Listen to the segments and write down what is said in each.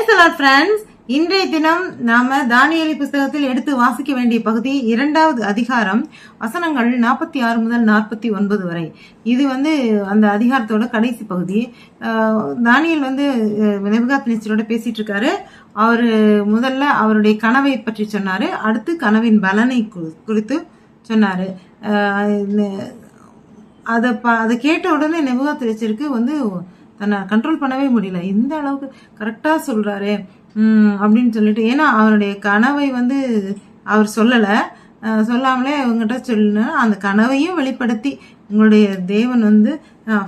Praise the Lord friends. இன்றைய தினம் நாம தானியேல் புஸ்தகத்தில் எடுத்து வாசிக்க வேண்டிய பகுதி 2வது அதிகாரம், வசனங்கள் 46 முதல் 49 வரை. இது அந்த அதிகாரத்தோட கடைசி பகுதி. தானியேல் நேபுகாத்நேச்சரோட பேசிட்டு இருக்காரு. அவரு முதல்ல அவருடைய கனவை பற்றி சொன்னாரு. அடுத்து கனவின் பலனை குறித்து சொன்னாரு. அதை கேட்ட உடனே நேபுகாத்நேச்சருக்கு தன்னை கண்ட்ரோல் பண்ணவே முடியல. இந்த அளவுக்கு கரெக்டா சொல்றாரு அப்படின்னு சொல்லிட்டு, ஏன்னா அவருடைய கனவை அவர் சொல்லாமலே அவங்ககிட்ட சொல்லுனா அந்த கனவையும் வெளிப்படுத்தி உங்களுடைய தேவன்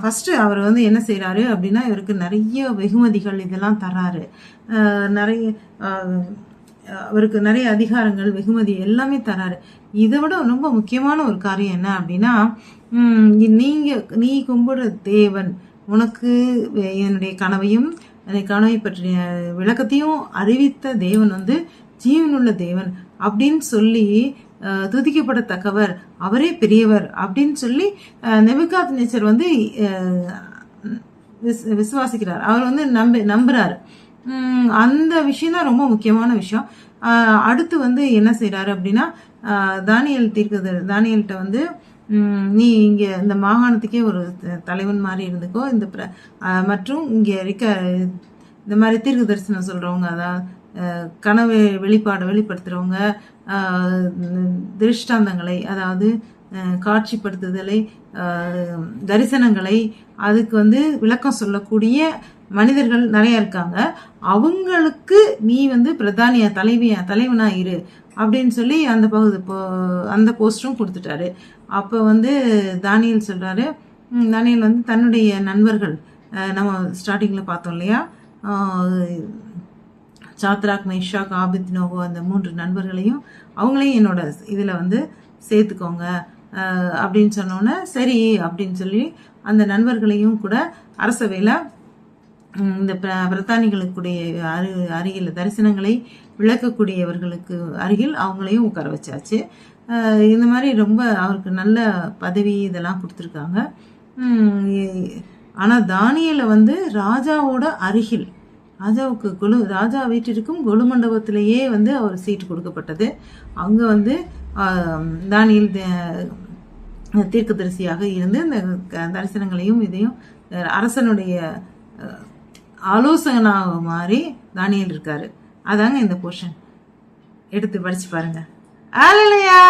ஃபர்ஸ்ட் அவர் என்ன செய்யறாரு அப்படின்னா, இவருக்கு நிறைய வெகுமதிகள் இதெல்லாம் தர்றாரு. அவருக்கு நிறைய அதிகாரங்கள், வெகுமதி எல்லாமே தராரு. இதை விட ரொம்ப முக்கியமான ஒரு காரியம் என்ன அப்படின்னா, நீ கும்பிடுற தேவன் உனக்கு என்னுடைய கனவையும் கனவை பற்றிய விளக்கத்தையும் அறிவித்த தேவன் ஜீவனுள்ள தேவன் அப்படின்னு சொல்லி துதிக்கப்படத்தக்கவர், அவரே பெரியவர் அப்படின்னு சொல்லி நேபுகாத்நேச்சர் விசுவாசிக்கிறார். அவர் நம்புறாரு. அந்த விஷயம் தான் ரொம்ப முக்கியமான விஷயம். அடுத்து என்ன செய்யறாரு அப்படின்னா, தானியேல்கிட்ட நீ இங்க இந்த மாகாணத்துக்கே ஒரு தலைவன் மாதிரி இருந்துக்கோ, மற்றும் இங்க இருக்க இந்த மாதிரி தீர்க்க தரிசனம் சொல்றவங்க, அதாவது கனவு வெளிப்படுத்துறவங்க, திருஷ்டாந்தங்களை, அதாவது காட்சிப்படுத்துதலை, தரிசனங்களை, அதுக்கு விளக்கம் சொல்லக்கூடிய மனிதர்கள் நிறைய இருக்காங்க. அவங்களுக்கு நீ தலைவனா இரு அப்படின்னு சொல்லி அந்த போஸ்டும் கொடுத்துட்டாரு. அப்போ தானியேல் சொல்றாரு, தானியேல் தன்னுடைய நண்பர்கள், நம்ம ஸ்டார்டிங்ல பார்த்தோம் இல்லையா, சாத்ராக், மேஷாக், ஆபேத்நேகோ, அந்த 3 நண்பர்களையும் அவங்களையும் என்னோட இதுல சேர்த்துக்கோங்க அப்படின்னு சொன்னோன்னே சரி அப்படின்னு சொல்லி அந்த நண்பர்களையும் கூட அரசவையில இந்த பிரதானிகளுக்குடைய அருகில் தரிசனங்களை விளக்கக்கூடியவர்களுக்கு அருகில் அவங்களையும் உட்கார வச்சாச்சு. இந்த மாதிரி ரொம்ப அவருக்கு நல்ல பதவி இதெல்லாம் கொடுத்துருக்காங்க. ஆனால் தானியேல ராஜாவோட அருகில், ராஜாவுக்கு ராஜா வீட்டிற்கும் கொலு மண்டபத்திலேயே அவர் சீட்டு கொடுக்கப்பட்டது. அங்கே தானியேல் தீர்க்கதரிசியாக இருந்து இந்த தரிசனங்களையும் இதையும் அரசனுடைய ஆலோசகனாக மாறி தானியேல் இருக்காரு. அதாங்க இந்த போர்ஷன். எடுத்து படிச்சு பாருங்க. அல்லேலூயா.